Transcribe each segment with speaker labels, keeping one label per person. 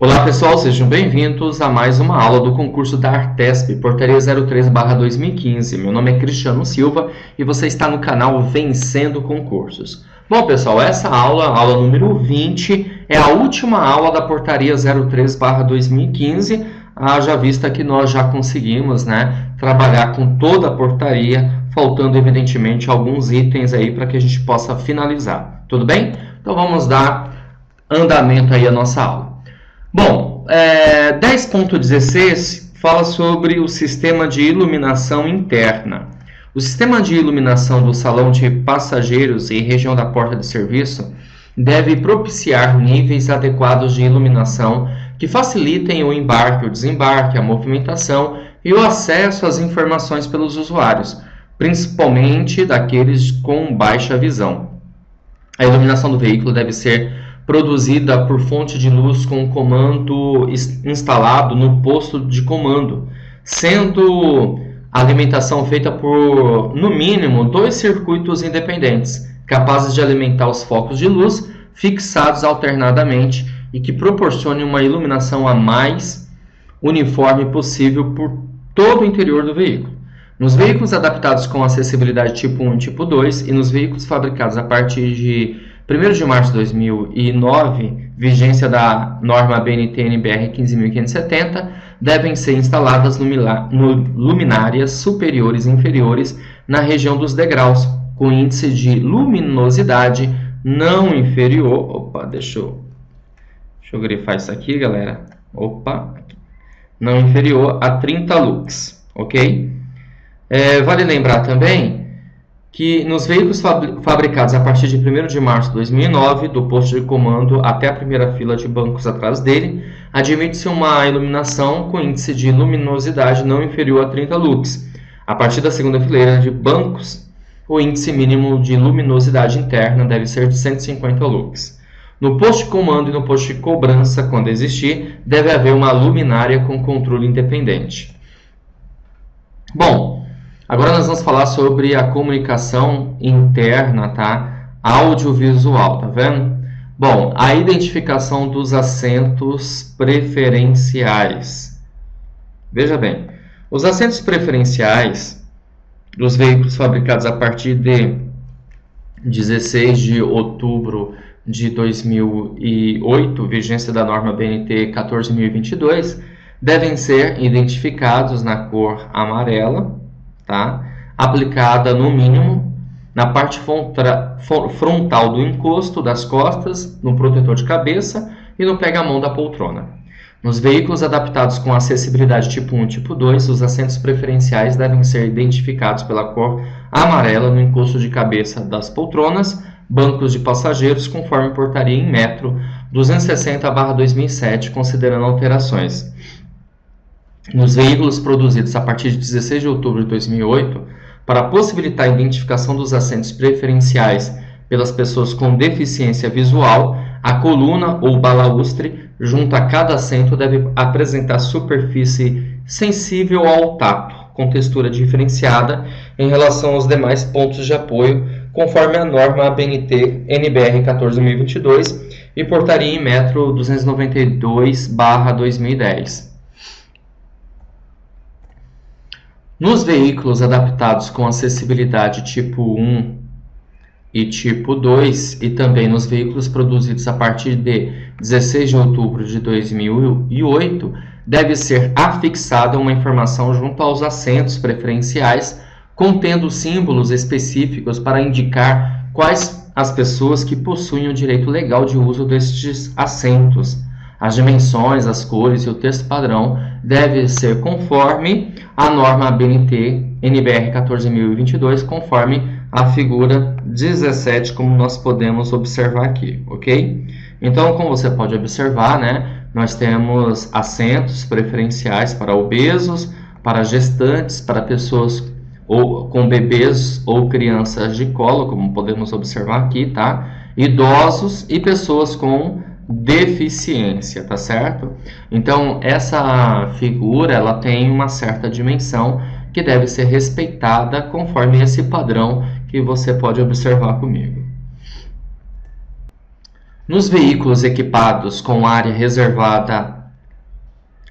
Speaker 1: Olá pessoal, sejam bem-vindos a mais uma aula do concurso da Artesp, Portaria 03/2015. Meu nome é Cristiano Silva e você está no canal Vencendo Concursos. Bom pessoal, essa aula número 20, é a última aula da Portaria 03/2015, haja vista que nós já conseguimos trabalhar com toda a portaria, faltando evidentemente alguns itens aí para que a gente possa finalizar. Tudo bem? Então vamos dar andamento aí à nossa aula. Bom, 10.16 fala sobre o sistema de iluminação interna. O sistema de iluminação do salão de passageiros e região da porta de serviço deve propiciar níveis adequados de iluminação que facilitem o embarque, o desembarque, a movimentação e o acesso às informações pelos usuários, principalmente daqueles com baixa visão. A iluminação do veículo deve ser produzida por fonte de luz com comando instalado no posto de comando, sendo a alimentação feita por, no mínimo, 2 circuitos independentes, capazes de alimentar os focos de luz fixados alternadamente e que proporcione uma iluminação a mais uniforme possível por todo o interior do veículo. Nos veículos adaptados com acessibilidade tipo 1 e tipo 2 e nos veículos fabricados a partir de 1º de março de 2009, vigência da norma BNT-NBR 15.570, devem ser instaladas luminárias superiores e inferiores na região dos degraus, com índice de luminosidade não inferior... Opa, deixa eu grifar isso aqui, galera. Não inferior a 30 lux, ok? Vale lembrar também que nos veículos fabricados a partir de 1º de março de 2009, do posto de comando até a primeira fila de bancos atrás dele, admite-se uma iluminação com índice de luminosidade não inferior a 30 lux. A partir da segunda fileira de bancos, o índice mínimo de luminosidade interna deve ser de 150 lux. No posto de comando e no posto de cobrança, quando existir, deve haver uma luminária com controle independente. Bom, agora nós vamos falar sobre a comunicação interna, tá? Audiovisual, tá vendo? Bom, a identificação dos assentos preferenciais. Veja bem, os assentos preferenciais dos veículos fabricados a partir de 16 de outubro de 2008, vigência da norma BNT 14.022, devem ser identificados na cor amarela, tá? Aplicada no mínimo na parte frontal do encosto das costas, no protetor de cabeça e no pega-mão da poltrona. Nos veículos adaptados com acessibilidade tipo 1 e tipo 2, os assentos preferenciais devem ser identificados pela cor amarela no encosto de cabeça das poltronas, bancos de passageiros, conforme portaria em metro 260/2007, considerando alterações. Nos veículos produzidos a partir de 16 de outubro de 2008, para possibilitar a identificação dos assentos preferenciais pelas pessoas com deficiência visual, a coluna ou balaustre junto a cada assento deve apresentar superfície sensível ao tato, com textura diferenciada em relação aos demais pontos de apoio, conforme a norma ABNT NBR 14.022 e portaria em metro 292/2010. Nos veículos adaptados com acessibilidade tipo 1 e tipo 2 e também nos veículos produzidos a partir de 16 de outubro de 2008, deve ser afixada uma informação junto aos assentos preferenciais contendo símbolos específicos para indicar quais as pessoas que possuem o direito legal de uso destes assentos. As dimensões, as cores e o texto padrão devem ser conforme a norma ABNT NBR 14.022, conforme a figura 17, como nós podemos observar aqui, ok? Então, como você pode observar, nós temos assentos preferenciais para obesos, para gestantes, para pessoas com bebês ou crianças de colo, como podemos observar aqui, tá? Idosos e pessoas com deficiência, tá certo? Então, essa figura, ela tem uma certa dimensão que deve ser respeitada conforme esse padrão que você pode observar comigo. Nos veículos equipados com área reservada,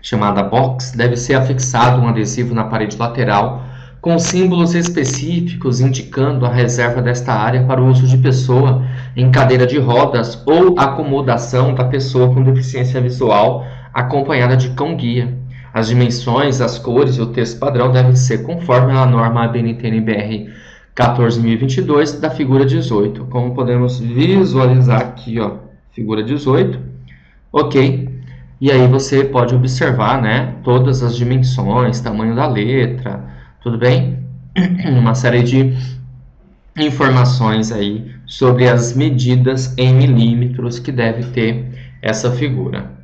Speaker 1: chamada box, deve ser afixado um adesivo na parede lateral com símbolos específicos indicando a reserva desta área para o uso de pessoa em cadeira de rodas ou acomodação da pessoa com deficiência visual acompanhada de cão-guia. As dimensões, as cores e o texto padrão devem ser conforme a norma ABNT-NBR 14.022 da figura 18, como podemos visualizar aqui, ó, figura 18, ok? E aí você pode observar, né, todas as dimensões, tamanho da letra, tudo bem? Uma série de informações aí sobre as medidas em milímetros que deve ter essa figura.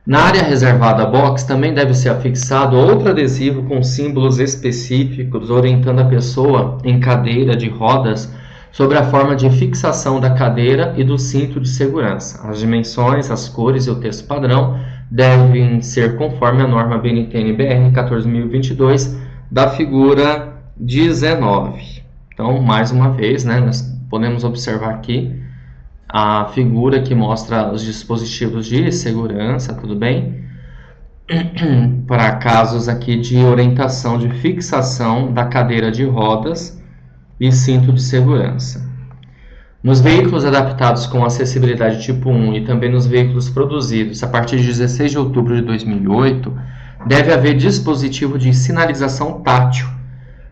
Speaker 1: Na área reservada box também deve ser afixado outro adesivo com símbolos específicos orientando a pessoa em cadeira de rodas sobre a forma de fixação da cadeira e do cinto de segurança. As dimensões, as cores e o texto padrão devem ser conforme a norma BNT-NBR 14.022 da figura 19. Então, mais uma vez, né, nós podemos observar aqui a figura que mostra os dispositivos de segurança, tudo bem? Para casos aqui de orientação de fixação da cadeira de rodas e cinto de segurança. Nos veículos adaptados com acessibilidade tipo 1 e também nos veículos produzidos a partir de 16 de outubro de 2008, deve haver dispositivo de sinalização tátil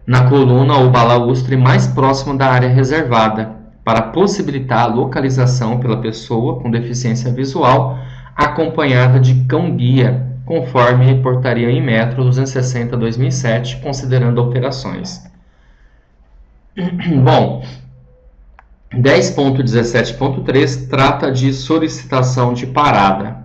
Speaker 1: na coluna ou balaustre mais próximo da área reservada, para possibilitar a localização pela pessoa com deficiência visual acompanhada de cão-guia, conforme portaria em metro 260/2007, considerando alterações. Bom, 10.17.3 trata de solicitação de parada.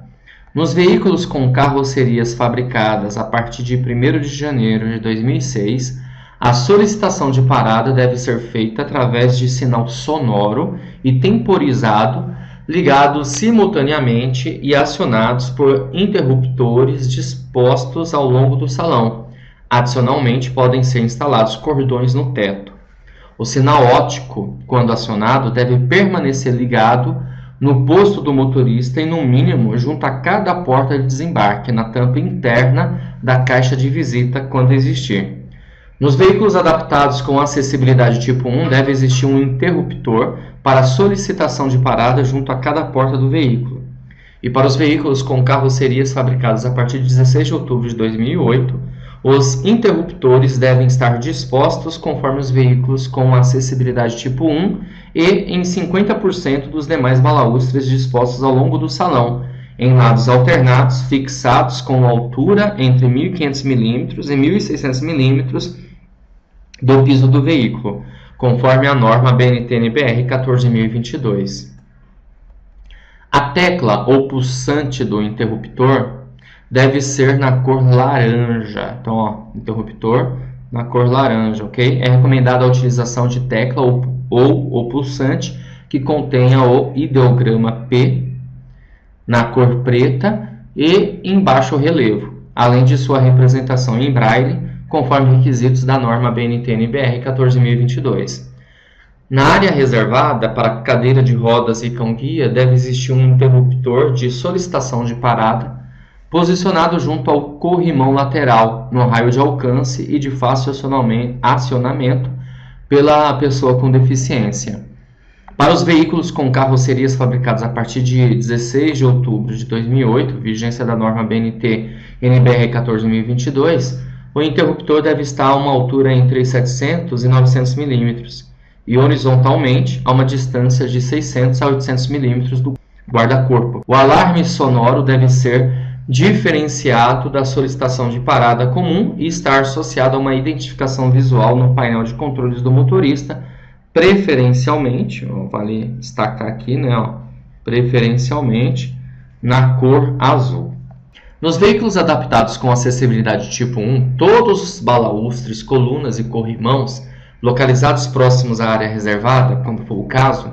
Speaker 1: Nos veículos com carrocerias fabricadas a partir de 1º de janeiro de 2006, a solicitação de parada deve ser feita através de sinal sonoro e temporizado, ligados simultaneamente e acionados por interruptores dispostos ao longo do salão. Adicionalmente, podem ser instalados cordões no teto. O sinal óptico, quando acionado, deve permanecer ligado no posto do motorista e, no mínimo, junto a cada porta de desembarque, na tampa interna da caixa de visita, quando existir. Nos veículos adaptados com acessibilidade tipo 1, deve existir um interruptor para solicitação de parada junto a cada porta do veículo. E para os veículos com carrocerias fabricadas a partir de 16 de outubro de 2008, os interruptores devem estar dispostos conforme os veículos com acessibilidade tipo 1 e em 50% dos demais balaustres dispostos ao longo do salão, em lados alternados, fixados com altura entre 1.500 mm e 1.600 mm do piso do veículo, conforme a norma BNT-NBR 14.022. A tecla ou pulsante do interruptor deve ser na cor laranja. Então, ó, interruptor na cor laranja, ok? É recomendada a utilização de tecla ou pulsante que contenha o ideograma P na cor preta e em baixo relevo, além de sua representação em braille, conforme requisitos da norma BNT-NBR 14.022. Na área reservada para cadeira de rodas e cão-guia, deve existir um interruptor de solicitação de parada, posicionado junto ao corrimão lateral, no raio de alcance e de fácil acionamento pela pessoa com deficiência. Para os veículos com carrocerias fabricados a partir de 16 de outubro de 2008, vigência da norma BNT-NBR 14.022, o interruptor deve estar a uma altura entre 700 e 900 mm e horizontalmente a uma distância de 600 a 800 mm do guarda-corpo. O alarme sonoro deve ser diferenciado da solicitação de parada comum e estar associado a uma identificação visual no painel de controles do motorista, preferencialmente, vale destacar aqui, né, preferencialmente na cor azul. Nos veículos adaptados com acessibilidade tipo 1, todos os balaustres, colunas e corrimãos localizados próximos à área reservada, quando for o caso,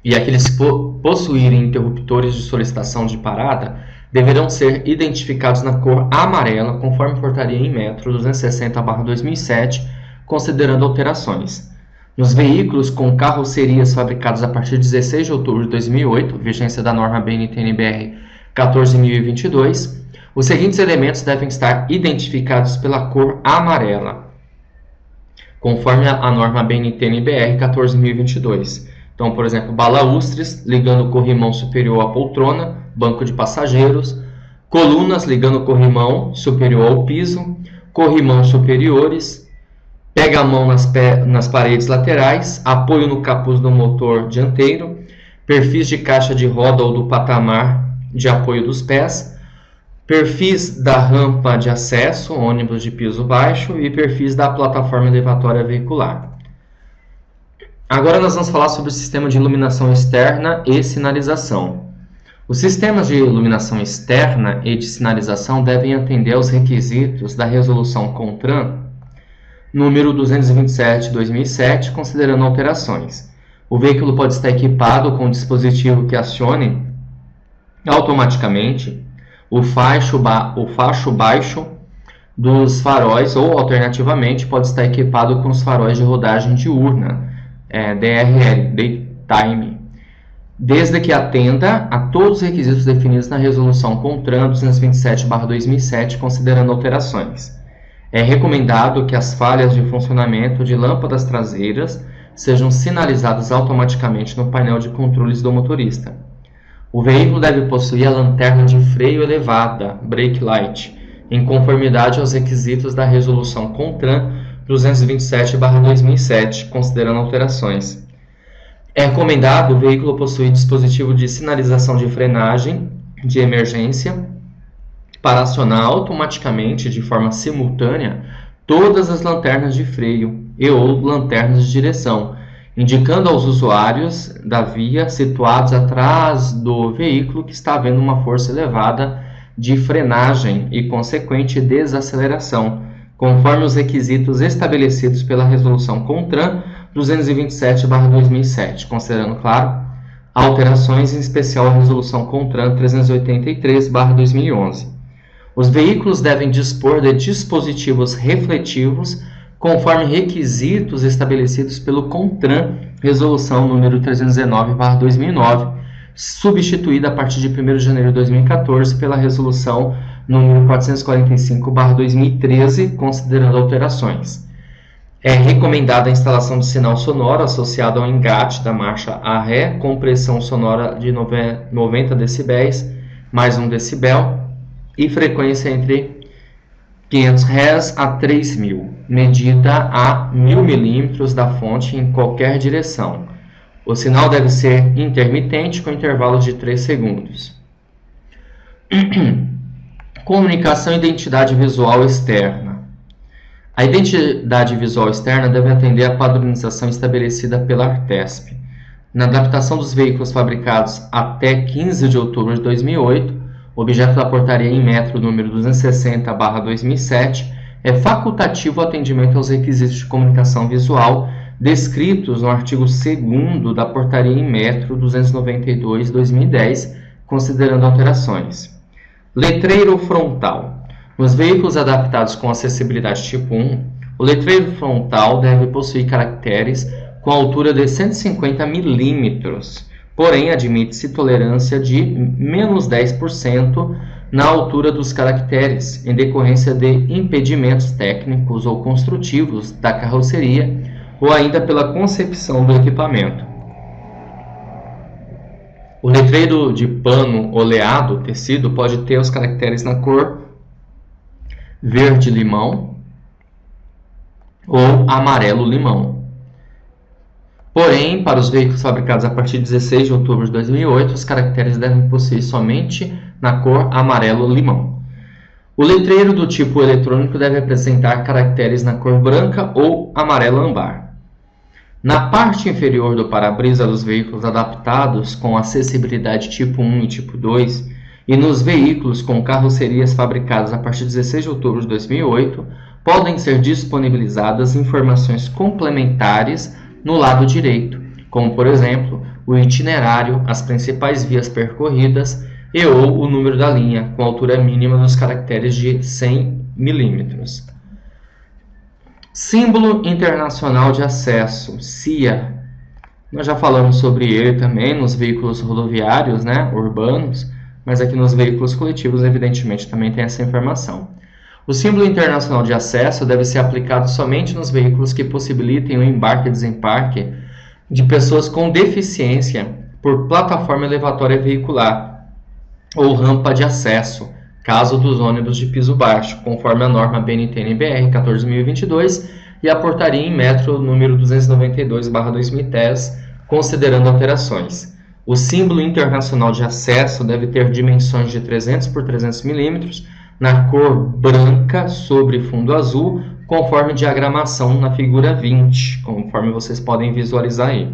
Speaker 1: e aqueles que possuírem interruptores de solicitação de parada, deverão ser identificados na cor amarela, conforme portaria em metro 260/2007, considerando alterações. Nos veículos com carrocerias fabricados a partir de 16 de outubro de 2008, vigência da norma BNT-NBR 14.022, os seguintes elementos devem estar identificados pela cor amarela, conforme a norma BNT-NBR 14.022. Então, por exemplo, balaústres ligando o corrimão superior à poltrona, banco de passageiros, colunas ligando o corrimão superior ao piso, corrimão superiores, pega-mão nas paredes laterais, apoio no capuz do motor dianteiro, perfis de caixa de roda ou do patamar de apoio dos pés, perfis da rampa de acesso, ônibus de piso baixo, e perfis da plataforma elevatória veicular. Agora nós vamos falar sobre o sistema de iluminação externa e sinalização. Os sistemas de iluminação externa e de sinalização devem atender aos requisitos da Resolução CONTRAN número 227/2007, considerando alterações. O veículo pode estar equipado com um dispositivo que acione automaticamente o facho baixo dos faróis, ou alternativamente pode estar equipado com os faróis de rodagem diurna, DRL, Daytime, desde que atenda a todos os requisitos definidos na Resolução CONTRAN 227/2007, considerando alterações. É recomendado que as falhas de funcionamento de lâmpadas traseiras sejam sinalizadas automaticamente no painel de controles do motorista. O veículo deve possuir a lanterna de freio elevada, brake light, em conformidade aos requisitos da Resolução CONTRAN 227/2007, considerando alterações. É recomendado o veículo possuir dispositivo de sinalização de frenagem de emergência para acionar automaticamente, de forma simultânea, todas as lanternas de freio e ou lanternas de direção, indicando aos usuários da via situados atrás do veículo que está havendo uma força elevada de frenagem e consequente desaceleração, conforme os requisitos estabelecidos pela Resolução CONTRAN 227/2007, considerando, claro, alterações, em especial a Resolução CONTRAN 383/2011. Os veículos devem dispor de dispositivos refletivos conforme requisitos estabelecidos pelo CONTRAN, Resolução número 319/2009, substituída a partir de 1º de janeiro de 2014 pela Resolução número 445/2013, considerando alterações. É recomendada a instalação de sinal sonoro associado ao engate da marcha a ré, com pressão sonora de 90 dB, mais 1 dB, e frequência entre 500 Hz a 3.000, medida a 1.000 mm da fonte em qualquer direção. O sinal deve ser intermitente, com intervalos de 3 segundos. Comunicação e identidade visual externa. A identidade visual externa deve atender à padronização estabelecida pela Artesp. Na adaptação dos veículos fabricados até 15 de outubro de 2008, o objeto da portaria em metro número 260/2007 é facultativo o atendimento aos requisitos de comunicação visual descritos no artigo 2º da portaria em metro 292/2010, considerando alterações. Letreiro frontal. Nos veículos adaptados com acessibilidade tipo 1, o letreiro frontal deve possuir caracteres com altura de 150 mm, porém admite-se tolerância de menos 10% na altura dos caracteres, em decorrência de impedimentos técnicos ou construtivos da carroceria ou ainda pela concepção do equipamento. O letreiro de pano oleado, tecido, pode ter os caracteres na cor verde-limão ou amarelo-limão. Porém, para os veículos fabricados a partir de 16 de outubro de 2008, os caracteres devem possuir somente na cor amarelo-limão. O letreiro do tipo eletrônico deve apresentar caracteres na cor branca ou amarelo-âmbar. Na parte inferior do para-brisa dos veículos adaptados com acessibilidade tipo 1 e tipo 2, e nos veículos com carrocerias fabricadas a partir de 16 de outubro de 2008, podem ser disponibilizadas informações complementares no lado direito, como por exemplo o itinerário, as principais vias percorridas e ou o número da linha, com altura mínima dos caracteres de 100 mm. Símbolo Internacional de Acesso, CIA. Nós já falamos sobre ele também nos veículos rodoviários, né, urbanos, mas aqui nos veículos coletivos, evidentemente, também tem essa informação. O símbolo internacional de acesso deve ser aplicado somente nos veículos que possibilitem o embarque e desembarque de pessoas com deficiência por plataforma elevatória veicular ou rampa de acesso, caso dos ônibus de piso baixo, conforme a norma BNT-NBR 14.022 e a portaria em metro número 292/2010, considerando alterações. O símbolo internacional de acesso deve ter dimensões de 300 por 300 mm, na cor branca sobre fundo azul, conforme diagramação na figura 20, conforme vocês podem visualizar aí.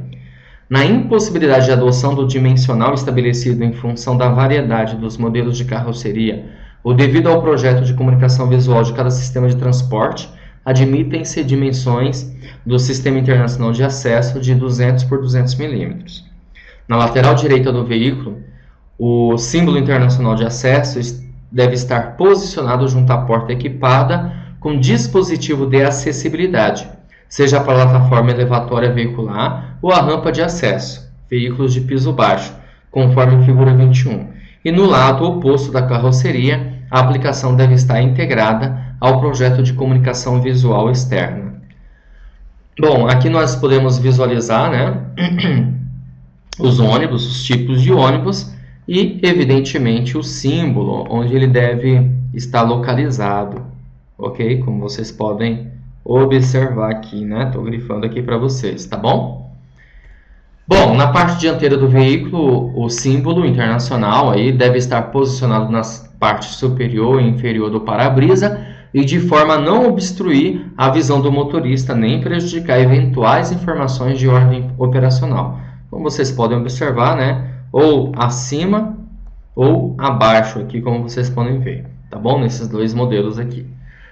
Speaker 1: Na impossibilidade de adoção do dimensional estabelecido em função da variedade dos modelos de carroceria ou devido ao projeto de comunicação visual de cada sistema de transporte, admitem-se dimensões do Sistema Internacional de Acesso de 200 por 200 mm. Na lateral direita do veículo, o símbolo internacional de acesso deve estar posicionado junto à porta equipada com dispositivo de acessibilidade, seja a plataforma elevatória veicular ou a rampa de acesso, veículos de piso baixo, conforme a figura 21. E no lado oposto da carroceria, a aplicação deve estar integrada ao projeto de comunicação visual externa. Bom, aqui nós podemos visualizar, né, os ônibus, os tipos de ônibus e, evidentemente, o símbolo onde ele deve estar localizado, ok? Como vocês podem observar aqui, né? Estou grifando aqui para vocês, tá bom? Bom, na parte dianteira do veículo, o símbolo internacional aí deve estar posicionado nas partes superior e inferior do para-brisa e de forma a não obstruir a visão do motorista nem prejudicar eventuais informações de ordem operacional. Como vocês podem observar, né? Ou acima ou abaixo aqui, como vocês podem ver, tá bom? Nesses dois modelos aqui.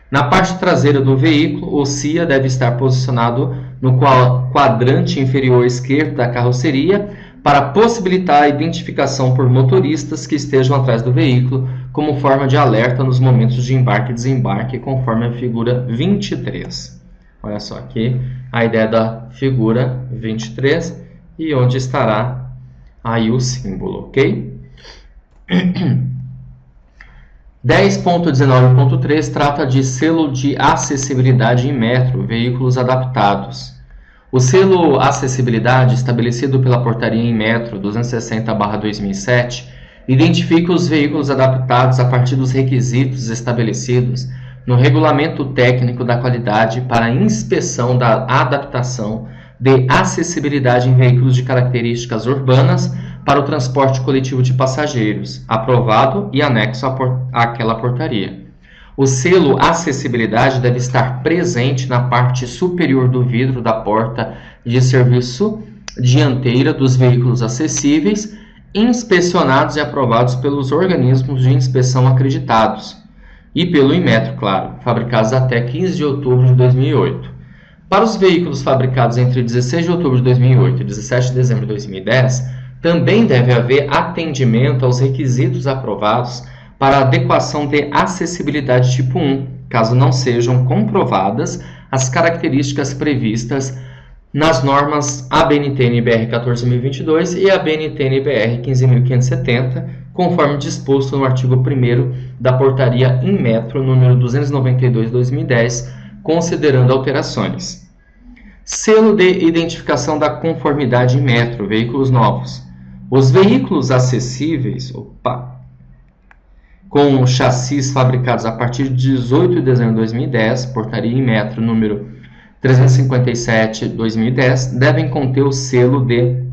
Speaker 1: Na parte traseira do veículo, o CIA deve estar posicionado no quadrante inferior esquerdo da carroceria para possibilitar a identificação por motoristas que estejam atrás do veículo como forma de alerta nos momentos de embarque e desembarque, conforme a figura 23. Olha só aqui a ideia da figura 23 e onde estará aí o símbolo, ok? 10.19.3 trata de selo de acessibilidade em metro, veículos adaptados. O selo acessibilidade, estabelecido pela portaria em metro 260/2007, identifica os veículos adaptados a partir dos requisitos estabelecidos no Regulamento Técnico da Qualidade para inspeção da adaptação de acessibilidade em veículos de características urbanas para o transporte coletivo de passageiros, aprovado e anexo àquela portaria. O selo acessibilidade deve estar presente na parte superior do vidro da porta de serviço dianteira dos veículos acessíveis, inspecionados e aprovados pelos organismos de inspeção acreditados, e pelo Inmetro, claro, fabricados até 15 de outubro de 2008. Para os veículos fabricados entre 16 de outubro de 2008 e 17 de dezembro de 2010, também deve haver atendimento aos requisitos aprovados para adequação de acessibilidade tipo 1, caso não sejam comprovadas as características previstas nas normas ABNT-NBR 14.022 e ABNT-NBR 15.570, conforme disposto no artigo 1º da portaria em metro número 292/2010, considerando alterações. Selo de identificação da conformidade em metro, veículos novos. Os veículos acessíveis, com chassis fabricados a partir de 18 de dezembro de 2010, portaria em metro número 357/2010, devem conter o selo de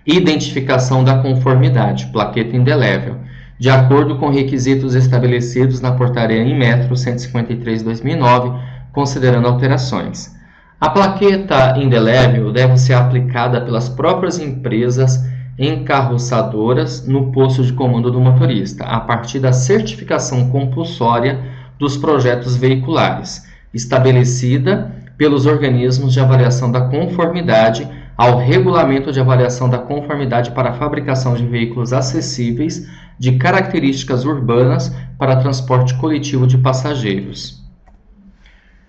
Speaker 1: identificação da conformidade, plaqueta indelével, de acordo com requisitos estabelecidos na portaria em metro 153/2009, considerando alterações. A plaqueta indelével deve ser aplicada pelas próprias empresas encarroçadoras no posto de comando do motorista, a partir da certificação compulsória dos projetos veiculares, estabelecida pelos organismos de avaliação da conformidade ao Regulamento de Avaliação da Conformidade para a Fabricação de Veículos Acessíveis de Características Urbanas para Transporte Coletivo de Passageiros.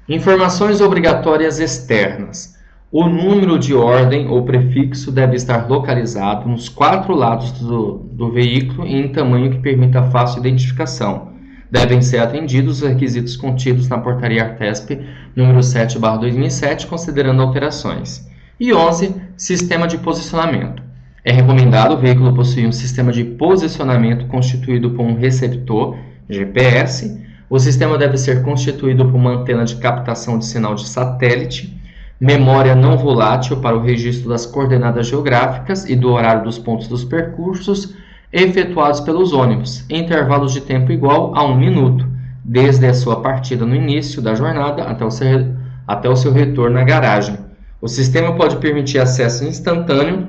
Speaker 1: Informações obrigatórias externas. O número de ordem ou prefixo deve estar localizado nos 4 lados do veículo e em tamanho que permita fácil identificação. Devem ser atendidos os requisitos contidos na Portaria Artesp número 7/2007, considerando alterações. E 11. Sistema de posicionamento. É recomendado o veículo possuir um sistema de posicionamento constituído por um receptor, GPS. O sistema deve ser constituído por uma antena de captação de sinal de satélite, memória não volátil para o registro das coordenadas geográficas e do horário dos pontos dos percursos efetuados pelos ônibus, em intervalos de tempo igual a 1 minuto, desde a sua partida no início da jornada até o seu retorno à garagem. O sistema pode permitir acesso instantâneo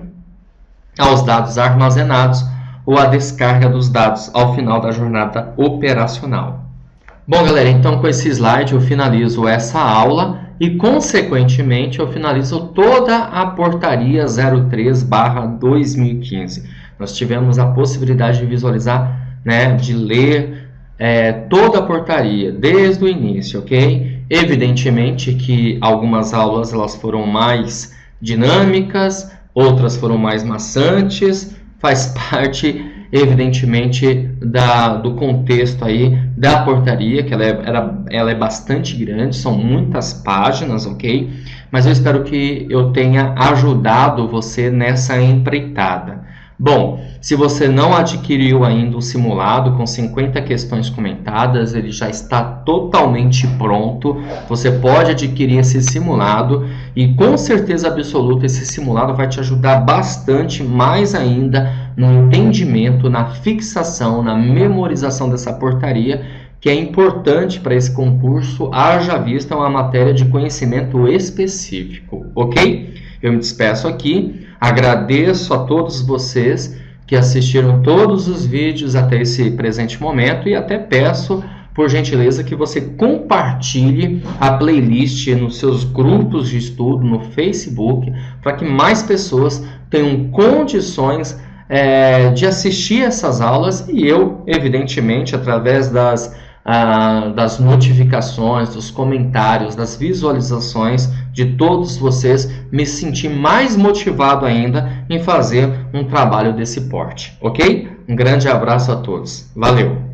Speaker 1: aos dados armazenados ou a descarga dos dados ao final da jornada operacional. Bom, galera, então com esse slide eu finalizo essa aula e, consequentemente, eu finalizo toda a Portaria 03/2015. Nós tivemos a possibilidade de visualizar, de ler toda a portaria, desde o início, ok? Evidentemente que algumas aulas elas foram mais dinâmicas, outras foram mais maçantes, faz parte, evidentemente, do contexto aí da portaria, que ela é bastante grande, são muitas páginas, ok? Mas eu espero que eu tenha ajudado você nessa empreitada. Bom, se você não adquiriu ainda o simulado com 50 questões comentadas, ele já está totalmente pronto. Você pode adquirir esse simulado e, com certeza absoluta, esse simulado vai te ajudar bastante mais ainda no entendimento, na fixação, na memorização dessa portaria, que é importante para esse concurso, haja vista uma matéria de conhecimento específico, ok? Eu me despeço aqui, agradeço a todos vocês que assistiram todos os vídeos até esse presente momento e até peço, por gentileza, que você compartilhe a playlist nos seus grupos de estudo no Facebook, para que mais pessoas tenham condições de assistir essas aulas e eu, evidentemente, através das notificações, dos comentários, das visualizações de todos vocês, me sentir mais motivado ainda em fazer um trabalho desse porte, ok? Um grande abraço a todos. Valeu!